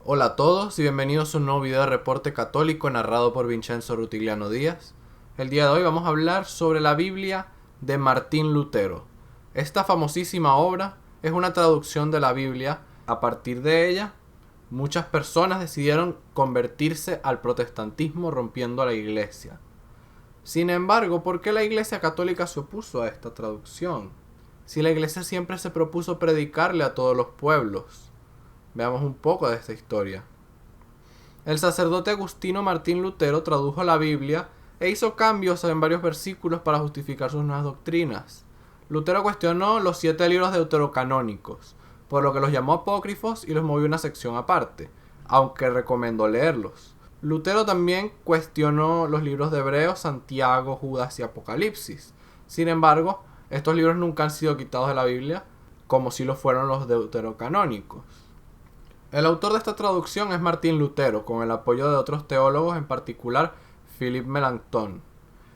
Hola a todos y bienvenidos a un nuevo video de Reporte Católico narrado por Vincenzo Rutigliano Díaz. El día de hoy vamos a hablar sobre la Biblia de Martín Lutero. Esta famosísima obra es una traducción de la Biblia. A partir de ella, muchas personas decidieron convertirse al protestantismo rompiendo a la Iglesia. Sin embargo, ¿por qué la Iglesia Católica se opuso a esta traducción? Si la Iglesia siempre se propuso predicarle a todos los pueblos. Veamos un poco de esta historia. El sacerdote agustino Martín Lutero tradujo la Biblia e hizo cambios en varios versículos para justificar sus nuevas doctrinas. Lutero cuestionó los 7 libros deuterocanónicos, por lo que los llamó apócrifos y los movió a una sección aparte, aunque recomendó leerlos. Lutero también cuestionó los libros de Hebreos, Santiago, Judas y Apocalipsis. Sin embargo, estos libros nunca han sido quitados de la Biblia, como si lo fueron los deuterocanónicos. El autor de esta traducción es Martín Lutero, con el apoyo de otros teólogos, en particular Philipp Melanchthon.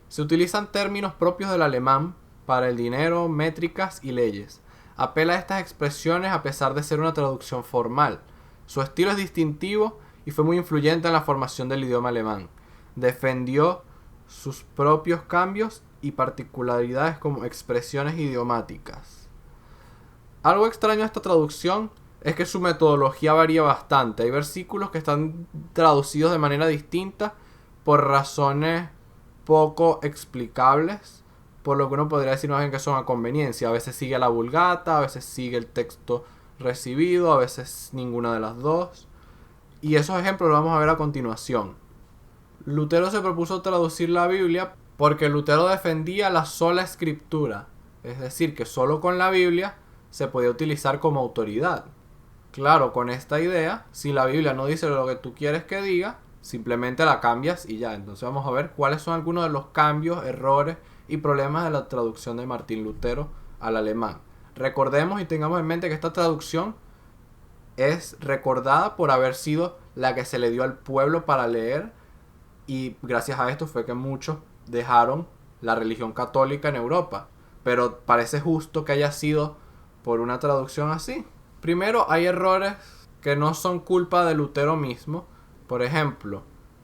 Se utilizan términos propios del alemán para el dinero, métricas y leyes. Apela a estas expresiones a pesar de ser una traducción formal. Su estilo es distintivo y fue muy influyente en la formación del idioma alemán. Defendió sus propios cambios y particularidades como expresiones idiomáticas. Algo extraño a esta traducción es que su metodología varía bastante. Hay versículos que están traducidos de manera distinta por razones poco explicables, por lo que uno podría decir más bien que son a conveniencia. A veces sigue la Vulgata, a veces sigue el texto recibido, a veces ninguna de las dos. Y esos ejemplos los vamos a ver a continuación. Lutero se propuso traducir la Biblia porque Lutero defendía la sola escritura, es decir, que solo con la Biblia se podía utilizar como autoridad. Claro, con esta idea, si la Biblia no dice lo que tú quieres que diga, simplemente la cambias y ya. Entonces vamos a ver cuáles son algunos de los cambios, errores y problemas de la traducción de Martín Lutero al alemán. Recordemos y tengamos en mente que esta traducción es recordada por haber sido la que se le dio al pueblo para leer, y gracias a esto fue que muchos dejaron la religión católica en Europa. Pero parece justo que haya sido por una traducción así. Primero, hay errores que no son culpa de Lutero mismo. Por ejemplo,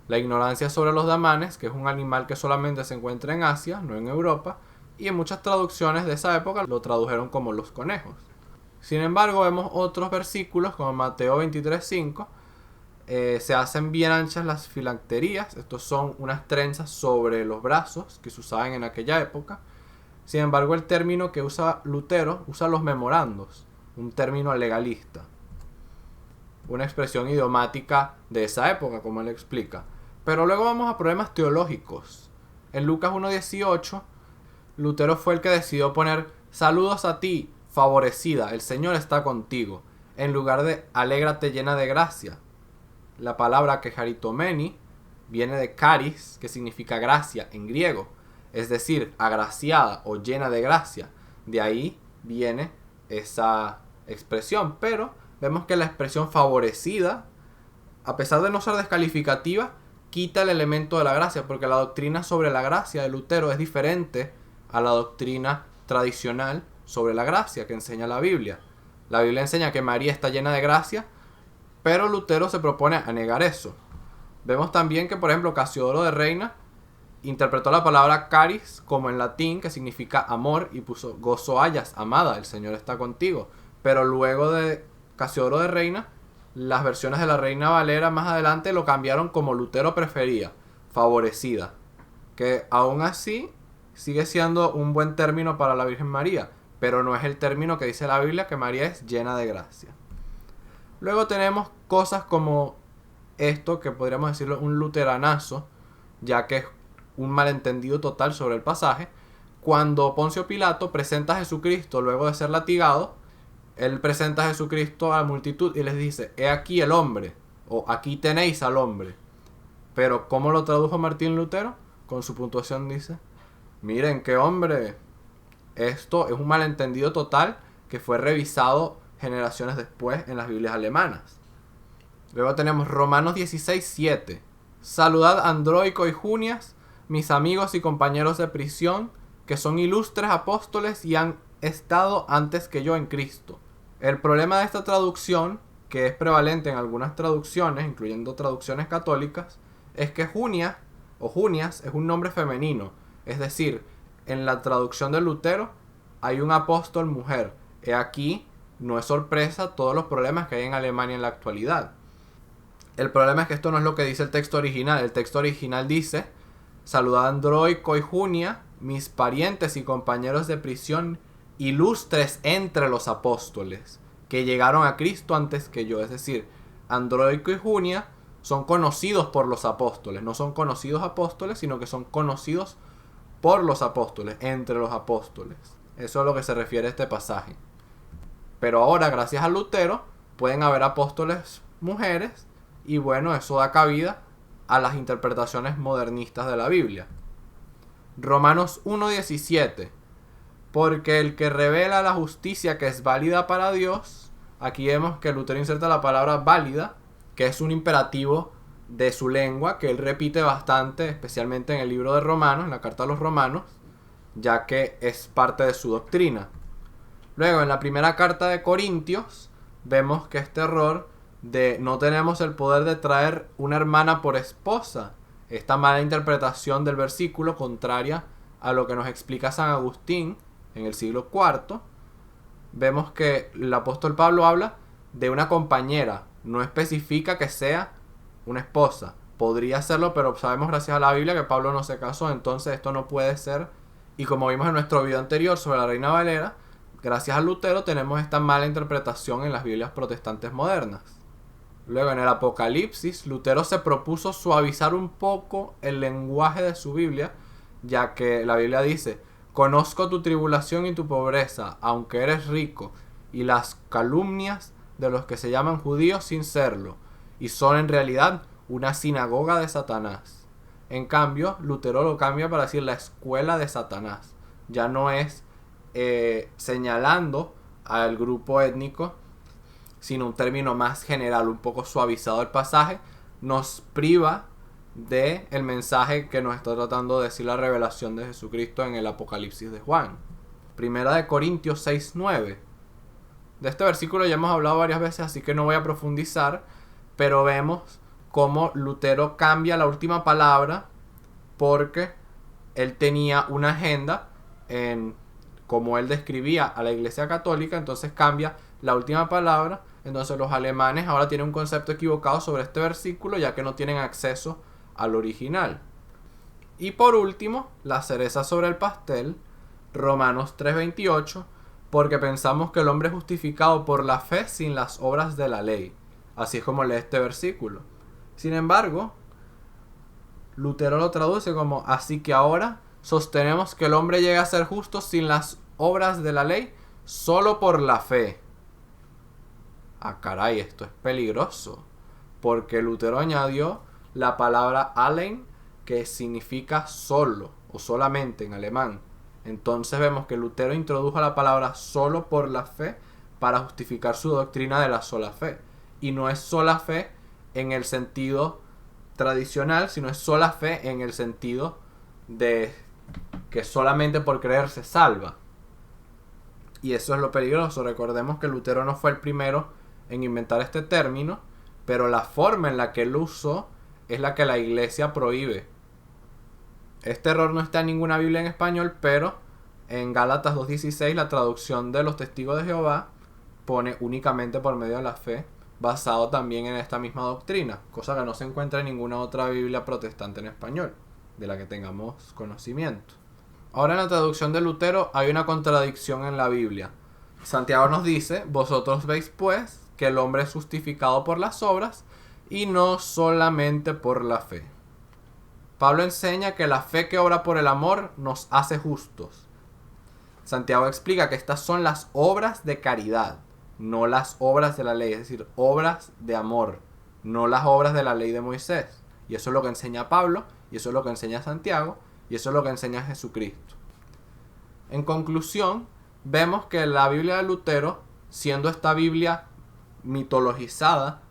la ignorancia sobre los damanes, que es un animal que solamente se encuentra en Asia, no en Europa, y en muchas traducciones de esa época lo tradujeron como los conejos. Sin embargo, vemos otros versículos como Mateo 23:5. Se hacen bien anchas las filacterías. Estos son unas trenzas sobre los brazos que se usaban en aquella época. Sin embargo, el término que usa Lutero usa los memorandos, un término legalista, una expresión idiomática de esa época, como él explica. Pero luego vamos a problemas teológicos. En Lucas 1:18, Lutero fue el que decidió poner saludos a ti, favorecida, el Señor está contigo, en lugar de alégrate llena de gracia. La palabra kecharitomeni viene de charis, que significa gracia en griego, es decir, agraciada o llena de gracia. De ahí viene esa expresión, pero vemos que la expresión favorecida, a pesar de no ser descalificativa, quita el elemento de la gracia, porque la doctrina sobre la gracia de Lutero es diferente a la doctrina tradicional sobre la gracia que enseña la Biblia. La Biblia enseña que María está llena de gracia, pero Lutero se propone a negar eso. Vemos también que, por ejemplo, Casiodoro de Reina interpretó la palabra charis como en latín, que significa amor, y puso gozo hayas, amada, el Señor está contigo. Pero luego de Casiodoro de Reina, las versiones de la Reina Valera más adelante lo cambiaron como Lutero prefería, favorecida, que aún así sigue siendo un buen término para la Virgen María, pero no es el término que dice la Biblia, que María es llena de gracia. Luego tenemos cosas como esto, que podríamos decirlo un luteranazo, ya que es un malentendido total sobre el pasaje. Cuando Poncio Pilato presenta a Jesucristo luego de ser latigado, él presenta a Jesucristo a la multitud y les dice, he aquí el hombre, o aquí tenéis al hombre. Pero ¿cómo lo tradujo Martín Lutero? Con su puntuación dice, miren qué hombre, esto es un malentendido total que fue revisado generaciones después en las Biblias alemanas. Luego tenemos Romanos 16:7. Saludad a Andróico y Junias, mis amigos y compañeros de prisión, que son ilustres apóstoles y han estado antes que yo en Cristo. El problema de esta traducción que es prevalente en algunas traducciones, incluyendo traducciones católicas, es que Junia o Junias es un nombre femenino. Es decir, en la traducción de Lutero hay un apóstol mujer. He aquí, no es sorpresa todos los problemas que hay en Alemania en la actualidad. El problema es que esto no es lo que dice el texto original. El texto original dice: saludad a Andrónico y Junia, mis parientes y compañeros de prisión, ilustres entre los apóstoles, que llegaron a Cristo antes que yo. Es decir, Andrónico y Junia son conocidos por los apóstoles. No son conocidos apóstoles, sino que son conocidos por los apóstoles, entre los apóstoles. Eso es a lo que se refiere a este pasaje. Pero ahora, gracias a Lutero, pueden haber apóstoles mujeres, y bueno, eso da cabida a las interpretaciones modernistas de la Biblia. Romanos 1:17. Porque el que revela la justicia que es válida para Dios, aquí vemos que Lutero inserta la palabra válida, que es un imperativo de su lengua, que él repite bastante, especialmente en el libro de Romanos, en la carta a los Romanos, ya que es parte de su doctrina. Luego, en la primera carta de Corintios, vemos que este error de no tenemos el poder de traer una hermana por esposa, esta mala interpretación del versículo, contraria a lo que nos explica San Agustín en el siglo IV, vemos que el apóstol Pablo habla de una compañera, no especifica que sea una esposa. Podría serlo, pero sabemos gracias a la Biblia que Pablo no se casó, entonces esto no puede ser. Y como vimos en nuestro video anterior sobre la Reina Valera, gracias a Lutero tenemos esta mala interpretación en las Biblias protestantes modernas. Luego, en el Apocalipsis, Lutero se propuso suavizar un poco el lenguaje de su Biblia, ya que la Biblia dice: conozco tu tribulación y tu pobreza, aunque eres rico, y las calumnias de los que se llaman judíos sin serlo, y son en realidad una sinagoga de Satanás. En cambio, Lutero lo cambia para decir la escuela de Satanás. Ya no es señalando al grupo étnico, sino un término más general, un poco suavizado el pasaje, nos priva de el mensaje que nos está tratando de decir la revelación de Jesucristo en el Apocalipsis de Juan. Primera de Corintios 6:9. De este versículo ya hemos hablado varias veces, así que no voy a profundizar, pero vemos cómo Lutero cambia la última palabra porque él tenía una agenda en como él describía a la Iglesia Católica, entonces cambia la última palabra. Entonces los alemanes ahora tienen un concepto equivocado sobre este versículo, ya que no tienen acceso al original. Y por último, la cereza sobre el pastel, Romanos 3:28, porque pensamos que el hombre es justificado por la fe sin las obras de la ley. Así es como lee este versículo. Sin embargo, Lutero lo traduce como: así que ahora sostenemos que el hombre llega a ser justo sin las obras de la ley, solo por la fe. Ah, caray, esto es peligroso, porque Lutero añadió la palabra allein, que significa solo o solamente en alemán. Entonces vemos que Lutero introdujo la palabra solo por la fe para justificar su doctrina de la sola fe. Y no es sola fe en el sentido tradicional, sino es sola fe en el sentido de que solamente por creer se salva. Y eso es lo peligroso. Recordemos que Lutero no fue el primero en inventar este término, pero la forma en la que él lo usó es la que la Iglesia prohíbe. Este error no está en ninguna Biblia en español, pero en Gálatas 2:16 la traducción de los testigos de Jehová pone únicamente por medio de la fe, basado también en esta misma doctrina, cosa que no se encuentra en ninguna otra Biblia protestante en español, de la que tengamos conocimiento. Ahora, en la traducción de Lutero hay una contradicción en la Biblia. Santiago nos dice: vosotros veis pues que el hombre es justificado por las obras y no solamente por la fe. Pablo enseña que la fe que obra por el amor nos hace justos. Santiago explica que estas son las obras de caridad, no las obras de la ley, es decir, obras de amor, no las obras de la ley de Moisés. Y eso es lo que enseña Pablo, y eso es lo que enseña Santiago, y eso es lo que enseña Jesucristo. En conclusión, vemos que la Biblia de Lutero, siendo esta Biblia mitologizada,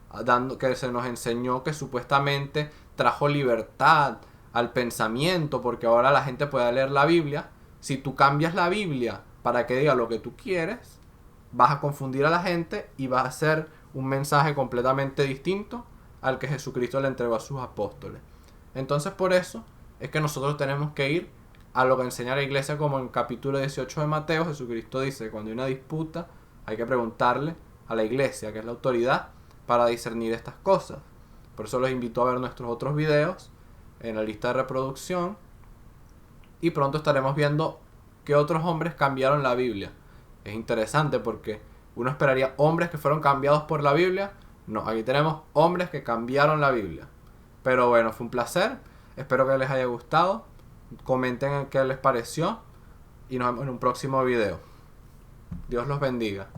que se nos enseñó que supuestamente trajo libertad al pensamiento, porque ahora la gente puede leer la Biblia. Si tú cambias la Biblia para que diga lo que tú quieres, vas a confundir a la gente y vas a ser un mensaje completamente distinto al que Jesucristo le entregó a sus apóstoles. Entonces por eso es que nosotros tenemos que ir a lo que enseña la iglesia, como en capítulo 18 de Mateo. Jesucristo dice: cuando hay una disputa hay que preguntarle a la iglesia, que es la autoridad, para discernir estas cosas. Por eso los invito a ver nuestros otros videos en la lista de reproducción, y pronto estaremos viendo que otros hombres cambiaron la Biblia. Es interesante porque uno esperaría hombres que fueron cambiados por la Biblia. No, aquí tenemos hombres que cambiaron la Biblia. Pero bueno, fue un placer. Espero que les haya gustado. Comenten qué les pareció y nos vemos en un próximo video. Dios los bendiga.